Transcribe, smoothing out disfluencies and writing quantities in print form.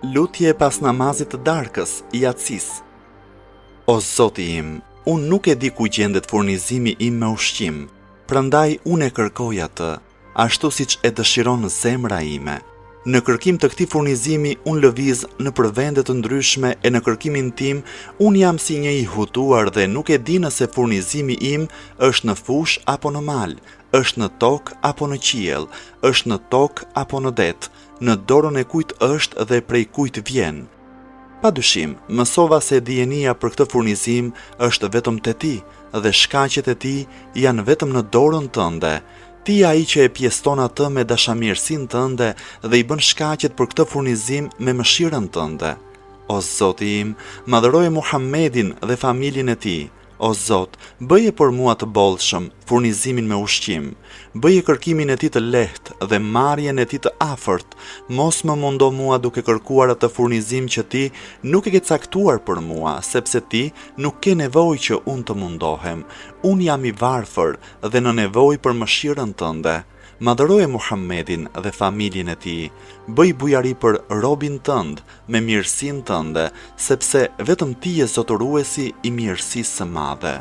Lutje pas namazit të darkës, Yatsis. O Zoti im, unë nuk e di ku gjendet furnizimi im me ushqim, prandaj unë e kërkoj atë, ashtu siç e dëshiron zemra ime. Në kërkim të këtij furnizimi unë lëviz nëpër vende të ndryshme e në kërkimin tim unë jam si një i hutuar dhe nuk e di nëse furnizimi im është në fush apo në mal, është në tokë apo në qiell, është në tokë apo në det, në dorën e kujt është dhe prej kujt vjen. Padyshim, mësova se dijenia për këtë furnizim është vetëm te ti dhe shkaqet e tij janë vetëm në dorën tënde. Ti ai që e pjeston atë me dashamirësinë tënde dhe i bën shkaqet për këtë furnizim me mëshirën tënde. O Zoti im, madhëroje Muhammedin dhe familjen e tij. O Zot, bëje për mua të bollshëm furnizimin me ushqim, bëje kërkimin e tij të lehtë dhe marrjen e tij të afërt, mos më mundo mua duke kërkuar atë furnizim që ti nuk e ke caktuar për mua, sepse ti nuk ke nevojë që unë të mundohem. Unë jam i varfër dhe në nevojë për mëshirën tënde. Madhëroje Muhammedin dhe familjen e tij, bëj bujari për robin tënd me mirësinë tënde, sepse vetëm ti je zotëruesi i mirësisë së madhe.